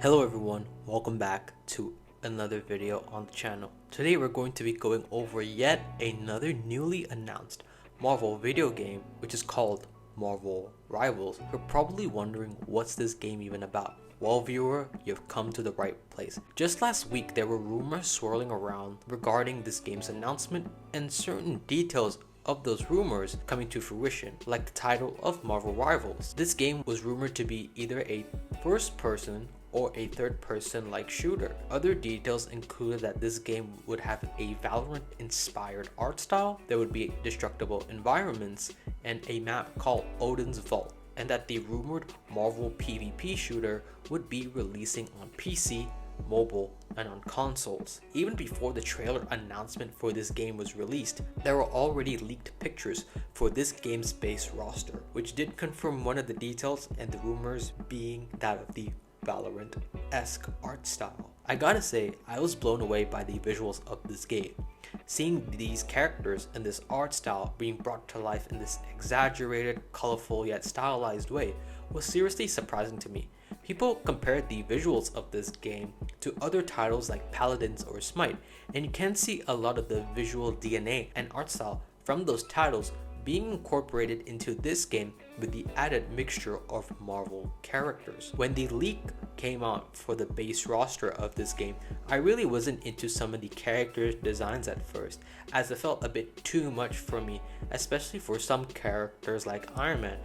Hello everyone, welcome back to another video on the channel. Today we're going to be going over yet another newly announced Marvel video game, which is called Marvel Rivals. You're probably wondering what's this game even about. Well viewer, you've come to the right place. Just last week there were rumors swirling around regarding this game's announcement and certain details of those rumors coming to fruition, like the title of Marvel Rivals. This game was rumored to be either a first person or a third person like shooter. Other details included that this game would have a Valorant inspired art style, there would be destructible environments, and a map called Odin's Vault, and that the rumored Marvel PvP shooter would be releasing on PC, mobile, and on consoles. Even before the trailer announcement for this game was released, there were already leaked pictures for this game's base roster, which did confirm one of the details, and the rumors being that of the Valorant-esque art style. I gotta say, I was blown away by the visuals of this game. Seeing these characters and this art style being brought to life in this exaggerated, colorful yet stylized way was seriously surprising to me. People compared the visuals of this game to other titles like Paladins or Smite, and you can see a lot of the visual DNA and art style from those titles being incorporated into this game with the added mixture of Marvel characters. When the leak came out for the base roster of this game, I really wasn't into some of the character designs at first, as it felt a bit too much for me, especially for some characters like Iron Man,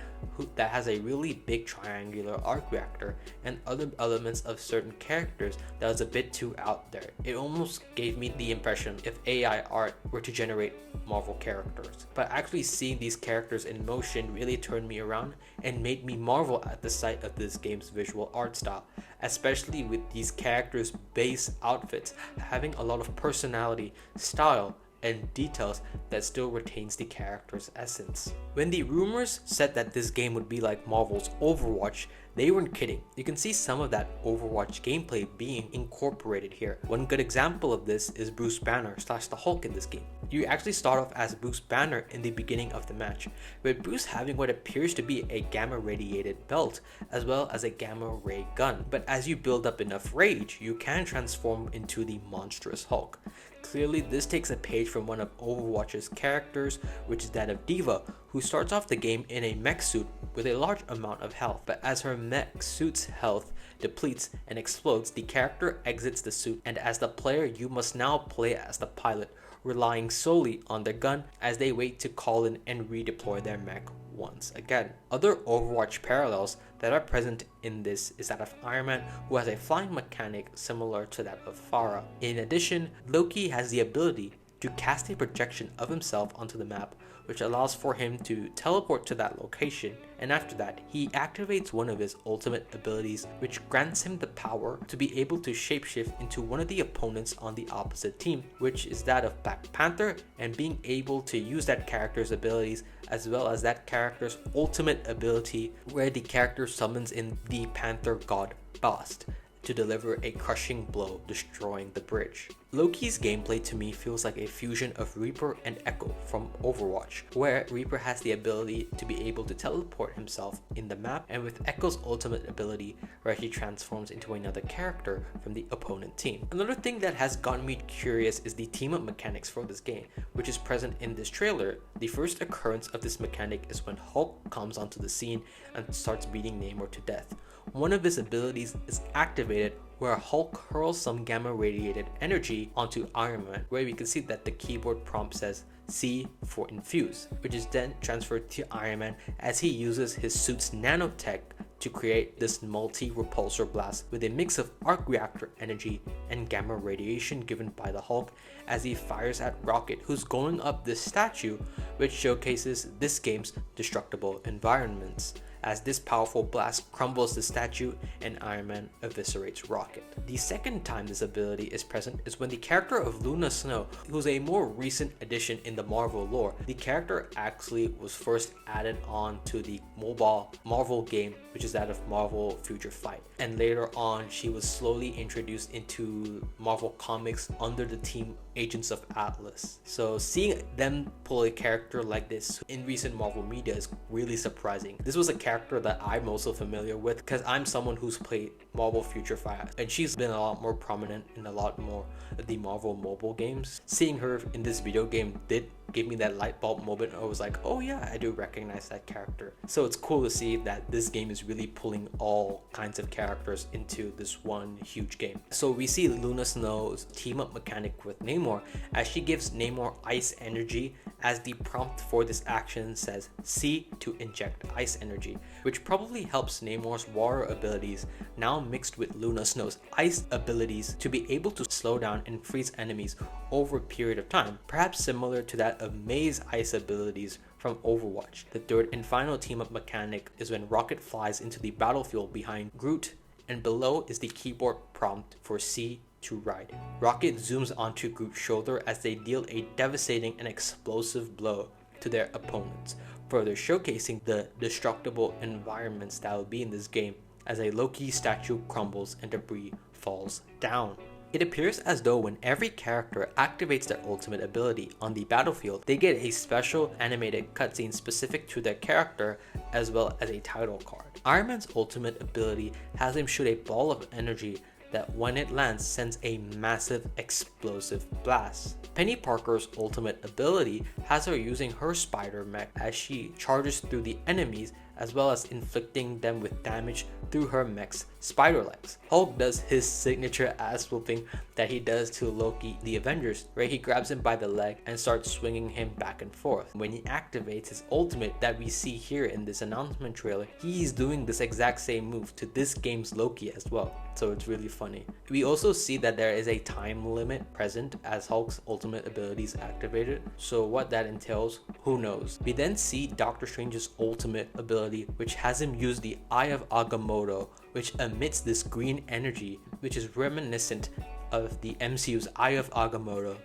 that has a really big triangular arc reactor, and other elements of certain characters that was a bit too out there. It almost gave me the impression if AI art were to generate Marvel characters. But actually seeing these characters in motion really turned me around and made me marvel at the sight of this game's visual art style, especially with these characters' base outfits having a lot of personality, style, and details that still retains the character's essence. When the rumors said that this game would be like Marvel's Overwatch, they weren't kidding. You can see some of that Overwatch gameplay being incorporated here. One good example of this is Bruce Banner / the Hulk in this game. You actually start off as Bruce Banner in the beginning of the match, with Bruce having what appears to be a gamma radiated belt as well as a gamma ray gun. But as you build up enough rage, you can transform into the monstrous Hulk. Clearly this takes a page from one of Overwatch's characters, which is that of D.Va, who starts off the game in a mech suit with a large amount of health, but as her mech suit's health depletes and explodes, the character exits the suit, and as the player you must now play as the pilot, relying solely on their gun as they wait to call in and redeploy their mech once again. Other Overwatch parallels that are present in this is that of Iron Man, who has a flying mechanic similar to that of Pharah. In addition, Loki has the ability to cast a projection of himself onto the map, which allows for him to teleport to that location, and after that he activates one of his ultimate abilities, which grants him the power to be able to shapeshift into one of the opponents on the opposite team, which is that of Black Panther, and being able to use that character's abilities as well as that character's ultimate ability, where the character summons in the Panther god Bast to deliver a crushing blow, destroying the bridge. Loki's gameplay to me feels like a fusion of Reaper and Echo from Overwatch, where Reaper has the ability to be able to teleport himself in the map, and with Echo's ultimate ability where he transforms into another character from the opponent team. Another thing that has gotten me curious is the team up mechanics for this game, which is present in this trailer. The first occurrence of this mechanic is when Hulk comes onto the scene and starts beating Namor to death. One of his abilities is activated where Hulk hurls some gamma radiated energy onto Iron Man, where we can see that the keyboard prompt says C for infuse, which is then transferred to Iron Man as he uses his suit's nanotech to create this multi-repulsor blast with a mix of arc reactor energy and gamma radiation given by the Hulk as he fires at Rocket, who's going up this statue, which showcases this game's destructible environments, as this powerful blast crumbles the statue and Iron Man eviscerates Rocket. The second time this ability is present is when the character of Luna Snow, who's a more recent addition in the Marvel lore. The character actually was first added on to the mobile Marvel game, which is that of Marvel Future Fight, and later on she was slowly introduced into Marvel Comics under the team Agents of Atlas. So seeing them pull a character like this in recent Marvel media is really surprising. This was a character character that I'm also familiar with because I'm someone who's played Marvel Future Fight, and she's been a lot more prominent in a lot more of the Marvel mobile games. Seeing her in this video game did give me that light bulb moment. I was like, oh yeah, I do recognize that character. So it's cool to see that this game is really pulling all kinds of characters into this one huge game. So we see Luna Snow's team up mechanic with Namor, as she gives Namor ice energy, as the prompt for this action says C to inject ice energy, which probably helps Namor's water abilities now mixed with Luna Snow's ice abilities to be able to slow down and freeze enemies over a period of time, perhaps similar to that of May's ice abilities from Overwatch. The third and final team up mechanic is when Rocket flies into the battlefield behind Groot, and below is the keyboard prompt for C to ride. Rocket zooms onto Groot's shoulder as they deal a devastating and explosive blow to their opponents, further showcasing the destructible environments that will be in this game as a Loki statue crumbles and debris falls down. It appears as though when every character activates their ultimate ability on the battlefield, they get a special animated cutscene specific to their character, as well as a title card. Iron Man's ultimate ability has him shoot a ball of energy that when it lands sends a massive explosive blast. Penny Parker's ultimate ability has her using her spider mech as she charges through the enemies, as well as inflicting them with damage through her mech's spider legs. Hulk does his signature ass whooping that he does to Loki the Avengers, where he grabs him by the leg and starts swinging him back and forth. When he activates his ultimate that we see here in this announcement trailer, he's doing this exact same move to this game's Loki as well, so it's really funny. We also see that there is a time limit present as Hulk's ultimate ability is activated, so what that entails, who knows. We then see Doctor Strange's ultimate ability, which has him use the Eye of Agamotto, which emits this green energy, which is reminiscent of the MCU's Eye of Agamotto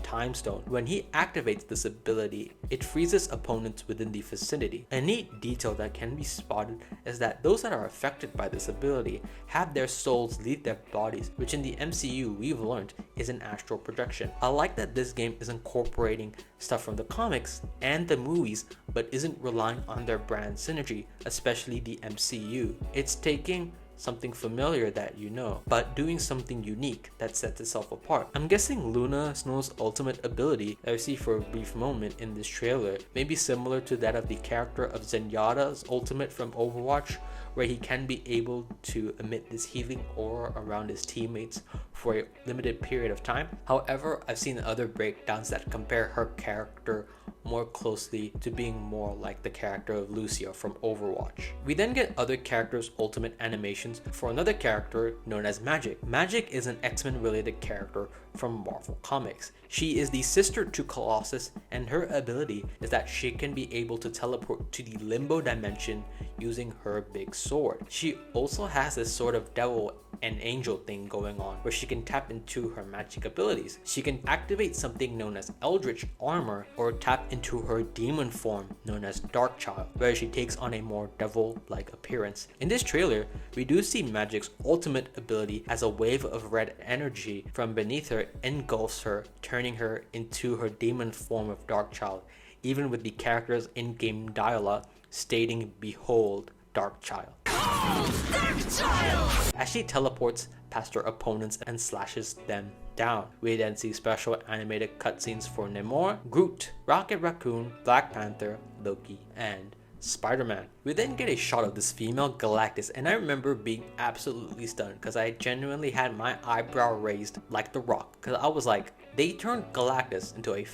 / Time Stone. When he activates this ability, it freezes opponents within the vicinity. A neat detail that can be spotted is that those that are affected by this ability have their souls leave their bodies, which in the MCU we've learned is an astral projection. I like that this game is incorporating stuff from the comics and the movies, but isn't relying on their brand synergy, especially the MCU. It's taking something familiar that you know, but doing something unique that sets itself apart. I'm guessing Luna Snow's ultimate ability that we see for a brief moment in this trailer may be similar to that of the character of Zenyatta's ultimate from Overwatch, where he can be able to emit this healing aura around his teammates for a limited period of time. However, I've seen other breakdowns that compare her character more closely to being more like the character of Lucia from Overwatch. We then get other characters' ultimate animations for another character known as Magik. Magik is an X-Men related character from Marvel Comics. She is the sister to Colossus, and her ability is that she can be able to teleport to the limbo dimension using her big sword. She also has this sort of devil and angel thing going on where she can tap into her magic abilities. She can activate something known as Eldritch Armor or tap into her demon form known as Darkchild, where she takes on a more devil-like appearance. In this trailer, we do see Magik's ultimate ability as a wave of red energy from beneath her engulfs her, turning her into her demon form of Darkchild, even with the character's in-game dialogue stating, "Behold, Darkchild." As she teleports past her opponents and slashes them down. We then see special animated cutscenes for Namor, Groot, Rocket Raccoon, Black Panther, Loki, and Spider-Man. We then get a shot of this female Galactus, and I remember being absolutely stunned because I genuinely had my eyebrow raised like The Rock, because I was like, they turned Galactus into a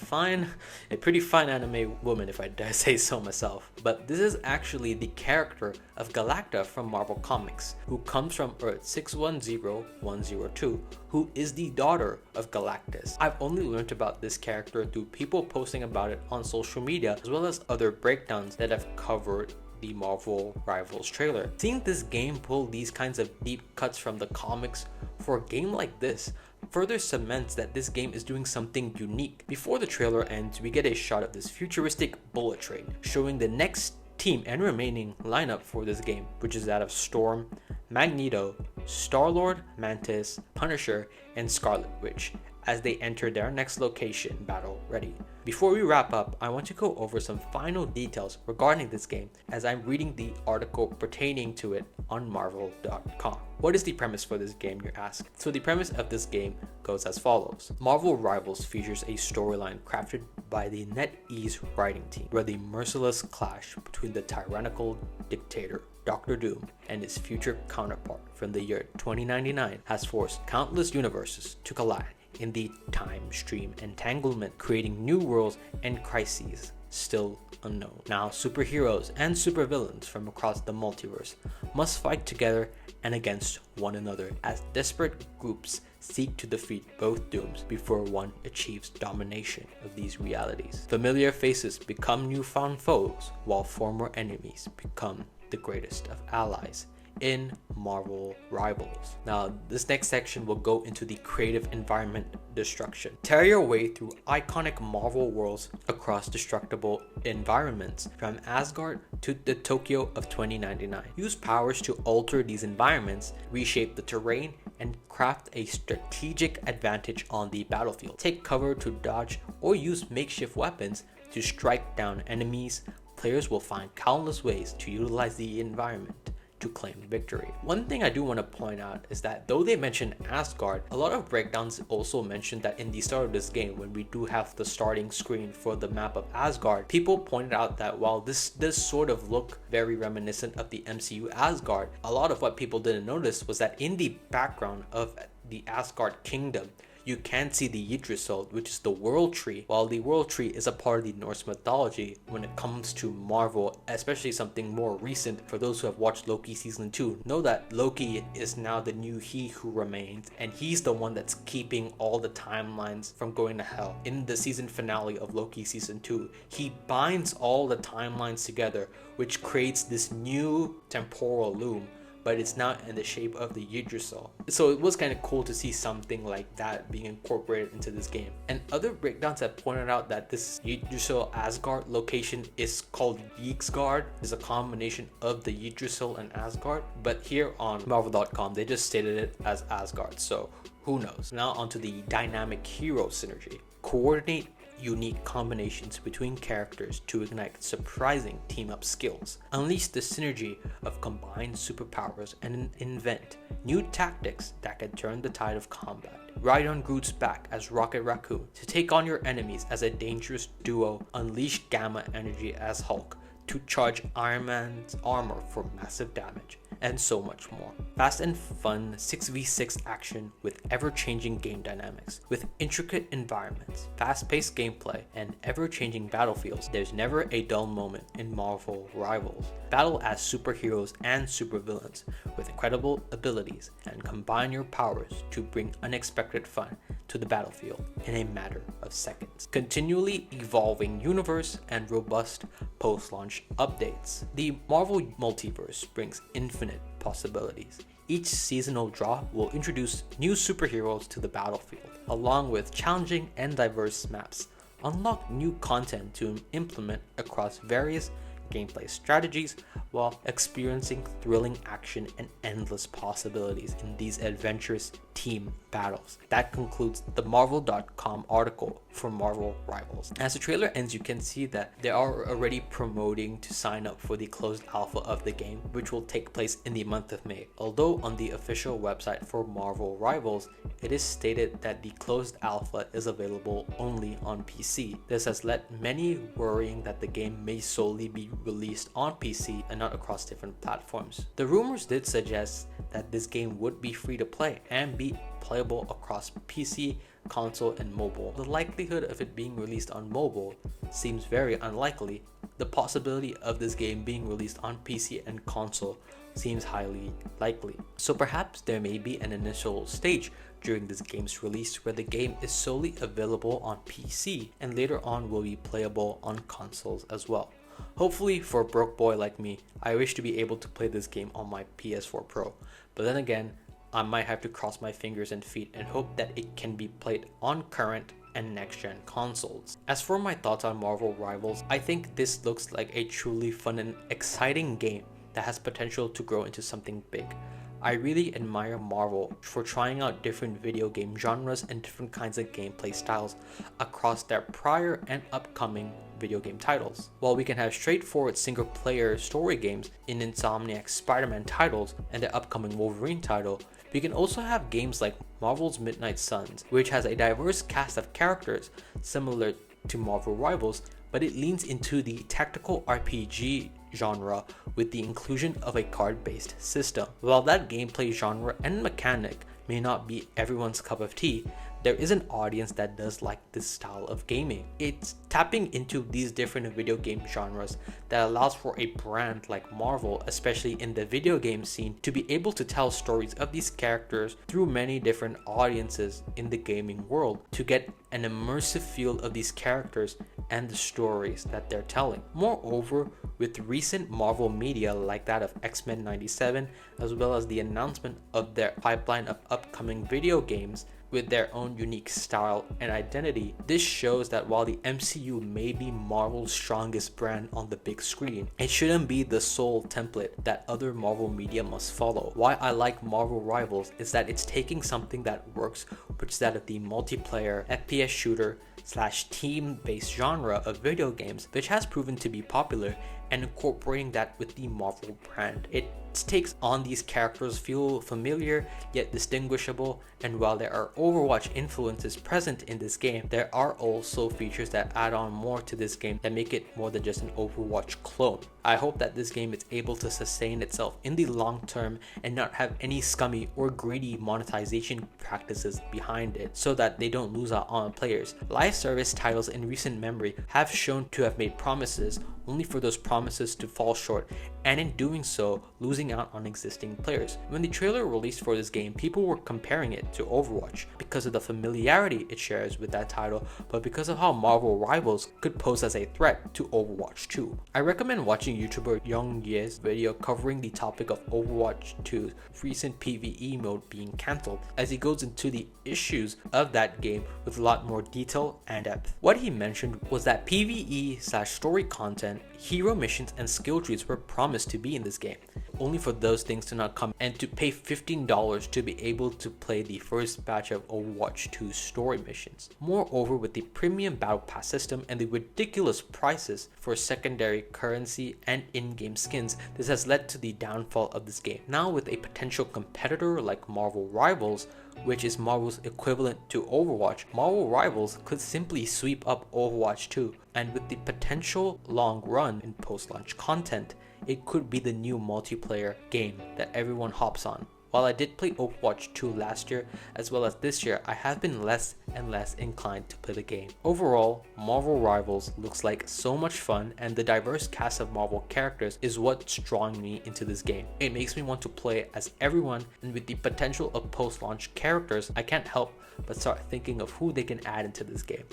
pretty fine anime woman, if I dare say so myself. But this is actually the character of Galacta from Marvel Comics, who comes from Earth 610102, who is the daughter of Galactus. I've only learned about this character through people posting about it on social media, as well as other breakdowns that have covered the Marvel Rivals trailer. Seeing this game pull these kinds of deep cuts from the comics for a game like this further cements that this game is doing something unique. Before the trailer ends, we get a shot of this futuristic bullet train showing the next team and remaining lineup for this game, which is that of Storm, Magneto, Star-Lord, Mantis, Punisher, and Scarlet Witch as they enter their next location battle ready. Before we wrap up, I want to go over some final details regarding this game as I'm reading the article pertaining to it on Marvel.com. What is the premise for this game, you ask? So the premise of this game goes as follows. Marvel Rivals features a storyline crafted by the Netease writing team, where the merciless clash between the tyrannical dictator Doctor Doom and his future counterpart from the year 2099 has forced countless universes to collide in the time stream entanglement, creating new worlds and crises still unknown. Now, superheroes and supervillains from across the multiverse must fight together and against one another as desperate groups seek to defeat both dooms before one achieves domination of these realities. Familiar faces become newfound foes, while former enemies become the greatest of allies in Marvel Rivals. Now, this next section will go into the creative environment destruction. Tear your way through iconic Marvel worlds across destructible environments, from Asgard to the Tokyo of 2099. Use powers to alter these environments, reshape the terrain, and craft a strategic advantage on the battlefield. Take cover to dodge or use makeshift weapons to strike down enemies. Players will find countless ways to utilize the environment to claim victory. One thing I do want to point out is that though they mention Asgard, a lot of breakdowns also mention that in the start of this game, when we do have the starting screen for the map of Asgard, people pointed out that while this does sort of look very reminiscent of the MCU Asgard, a lot of what people didn't notice was that in the background of the Asgard kingdom, you can see the Yggdrasil, which is the world tree. While the world tree is a part of the Norse mythology, when it comes to Marvel, especially something more recent, for those who have watched Loki season 2, know that Loki is now the new He Who Remains, and he's the one that's keeping all the timelines from going to hell. In the season finale of Loki season 2, he binds all the timelines together, which creates this new temporal loom, but it's not in the shape of the Yggdrasil. So it was kind of cool to see something like that being incorporated into this game. And other breakdowns have pointed out that this Yggdrasil Asgard location is called Yggdrasil, is a combination of the Yggdrasil and Asgard, but here on Marvel.com they just stated it as Asgard, so who knows. Now onto the dynamic hero synergy. Coordinate unique combinations between characters to ignite surprising team-up skills. Unleash the synergy of combined superpowers and invent new tactics that can turn the tide of combat. Ride on Groot's back as Rocket Raccoon to take on your enemies as a dangerous duo. Unleash Gamma Energy as Hulk to charge Iron Man's armor for massive damage, and so much more. Fast and fun 6v6 action with ever-changing game dynamics. With intricate environments, fast-paced gameplay, and ever-changing battlefields, there's never a dull moment in Marvel Rivals. Battle as superheroes and supervillains with incredible abilities, and combine your powers to bring unexpected fun to the battlefield in a matter of seconds. Continually evolving universe and robust post-launch updates. The Marvel Multiverse brings infinite possibilities. Each seasonal drop will introduce new superheroes to the battlefield, along with challenging and diverse maps. Unlock new content to implement across various gameplay strategies while experiencing thrilling action and endless possibilities in these adventurous team battles. That concludes the Marvel.com article for Marvel Rivals. As the trailer ends, you can see that they are already promoting to sign up for the closed alpha of the game, which will take place in the month of May. Although on the official website for Marvel Rivals, it is stated that the closed alpha is available only on PC. This has led many worrying that the game may solely be released on PC and not across different platforms. The rumors did suggest that this game would be free to play and be playable across PC, console, and mobile. The likelihood of it being released on mobile seems very unlikely. The possibility of this game being released on PC and console seems highly likely. So perhaps there may be an initial stage during this game's release where the game is solely available on PC and later on will be playable on consoles as well. Hopefully, for a broke boy like me, I wish to be able to play this game on my PS4 Pro, but then again, I might have to cross my fingers and feet and hope that it can be played on current and next-gen consoles. As for my thoughts on Marvel Rivals, I think this looks like a truly fun and exciting game that has potential to grow into something big. I really admire Marvel for trying out different video game genres and different kinds of gameplay styles across their prior and upcoming video game titles. While we can have straightforward single-player story games in Insomniac's Spider-Man titles and their upcoming Wolverine title, we can also have games like Marvel's Midnight Suns, which has a diverse cast of characters similar to Marvel Rivals, but it leans into the tactical RPG genre with the inclusion of a card-based system. While that gameplay genre and mechanic may not be everyone's cup of tea, there is an audience that does like this style of gaming. It's tapping into these different video game genres that allows for a brand like Marvel, especially in the video game scene, to be able to tell stories of these characters through many different audiences in the gaming world to get an immersive feel of these characters and the stories that they're telling. Moreover, with recent Marvel media like that of X-Men 97, as well as the announcement of their pipeline of upcoming video games with their own unique style and identity, this shows that while the MCU may be Marvel's strongest brand on the big screen, it shouldn't be the sole template that other Marvel media must follow. Why I like Marvel Rivals is that it's taking something that works, which is that of the multiplayer FPS shooter / team-based genre of video games, which has proven to be popular, and incorporating that with the Marvel brand. Its takes on these characters feel familiar yet distinguishable, and while there are Overwatch influences present in this game, there are also features that add on more to this game that make it more than just an Overwatch clone. I hope that this game is able to sustain itself in the long term and not have any scummy or greedy monetization practices behind it, so that they don't lose out on players. Live service titles in recent memory have shown to have made promises only for those promises to fall short, and in doing so, losing out on existing players. When the trailer released for this game, people were comparing it to Overwatch because of the familiarity it shares with that title, but because of how Marvel Rivals could pose as a threat to Overwatch 2. I recommend watching YouTuber Young Ye's video covering the topic of Overwatch 2's recent PvE mode being cancelled, as he goes into the issues of that game with a lot more detail and depth. What he mentioned was that PvE / story content, hero missions, and skill trees were promised to be in this game, only for those things to not come, and to pay $15 to be able to play the first batch of Overwatch 2 story missions. Moreover, with the premium battle pass system and the ridiculous prices for secondary currency and in-game skins, this has led to the downfall of this game. Now with a potential competitor like Marvel Rivals, which is Marvel's equivalent to Overwatch, Marvel Rivals could simply sweep up Overwatch 2, and with the potential long run in post-launch content, it could be the new multiplayer game that everyone hops on. While I did play Overwatch 2 last year as well as this year, I have been less and less inclined to play the game. Overall, Marvel Rivals looks like so much fun, and the diverse cast of Marvel characters is what's drawing me into this game. It makes me want to play as everyone, and with the potential of post-launch characters, I can't help but start thinking of who they can add into this game.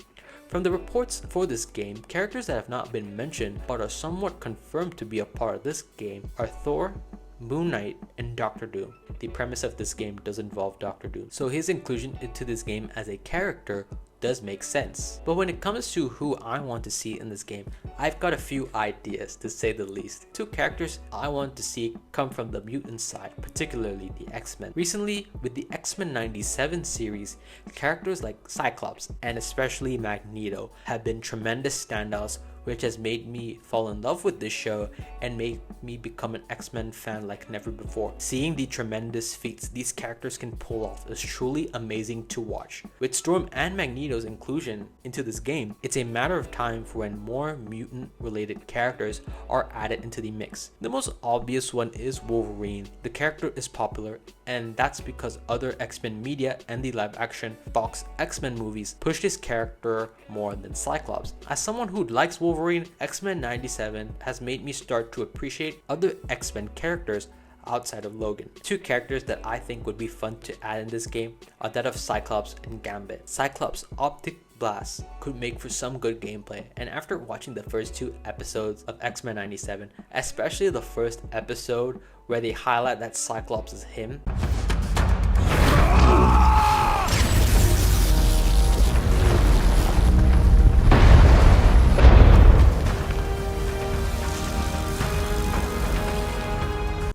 From the reports for this game, characters that have not been mentioned but are somewhat confirmed to be a part of this game are Thor, Moon Knight, and Doctor Doom. The premise of this game does involve Doctor Doom, so his inclusion into this game as a character does make sense. But when it comes to who I want to see in this game, I've got a few ideas, to say the least. Two characters I want to see come from the mutant side, particularly the X-Men. Recently, with the X-Men 97 series, characters like Cyclops and especially Magneto have been tremendous standouts, which has made me fall in love with this show and made me become an X-Men fan like never before. Seeing the tremendous feats these characters can pull off is truly amazing to watch. With Storm and Magneto's inclusion into this game, it's a matter of time for when more mutant-related characters are added into the mix. The most obvious one is Wolverine. The character is popular, and that's because other X-Men media and the live-action Fox X-Men movies pushed his character more than Cyclops. As someone who likes Wolverine, X-Men 97 has made me start to appreciate other X-Men characters outside of Logan. Two characters that I think would be fun to add in this game are that of Cyclops and Gambit. Cyclops' optic blast could make for some good gameplay, and after watching the first two episodes of X-Men 97, especially the first episode where they highlight that Cyclops is him,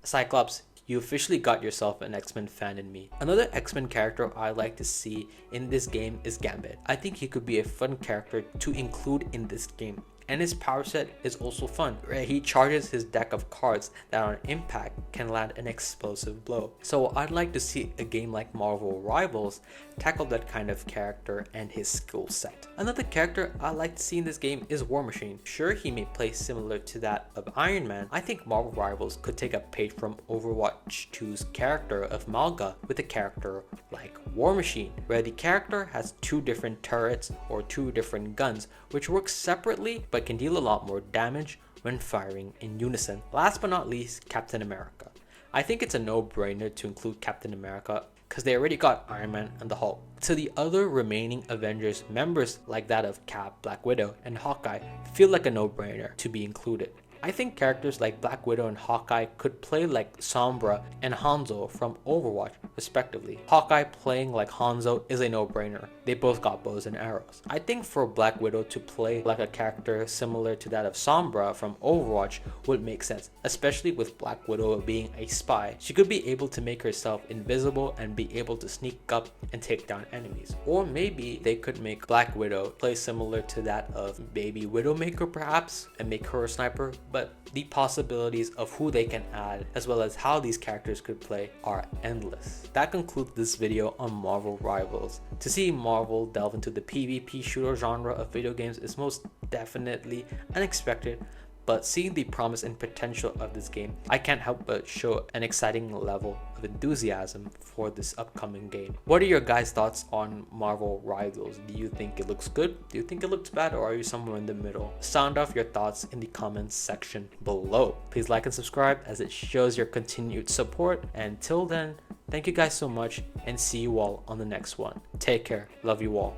Cyclops You officially got yourself an X-Men fan in me. Another X-Men character I like to see in this game is Gambit. I think he could be a fun character to include in this game. And his power set is also fun, where he charges his deck of cards that on impact can land an explosive blow. So I'd like to see a game like Marvel Rivals tackle that kind of character and his skill set. Another character I like to see in this game is War Machine. Sure, he may play similar to that of Iron Man. I think Marvel Rivals could take a page from Overwatch 2's character of Malga with a character like War Machine, where the character has two different turrets or two different guns which work separately but can deal a lot more damage when firing in unison. Last but not least, Captain America. I think it's a no-brainer to include Captain America because they already got Iron Man and the Hulk. So the other remaining Avengers members like that of Cap, Black Widow, and Hawkeye feel like a no-brainer to be included. I think characters like Black Widow and Hawkeye could play like Sombra and Hanzo from Overwatch respectively. Hawkeye playing like Hanzo is a no-brainer. They both got bows and arrows. I think for Black Widow to play like a character similar to that of Sombra from Overwatch would make sense, especially with Black Widow being a spy. She could be able to make herself invisible and be able to sneak up and take down enemies. Or maybe they could make Black Widow play similar to that of Baby Widowmaker perhaps and make her a sniper. But the possibilities of who they can add as well as how these characters could play are endless. That concludes this video on Marvel Rivals. To see Marvel delve into the PvP shooter genre of video games is most definitely unexpected, but seeing the promise and potential of this game, I can't help but show an exciting level of enthusiasm for this upcoming game. What are your guys' thoughts on Marvel Rivals? Do you think it looks good? Do you think it looks bad? Or are you somewhere in the middle? Sound off your thoughts in the comments section below. Please like and subscribe as it shows your continued support. And till then, thank you guys so much and see you all on the next one. Take care. Love you all.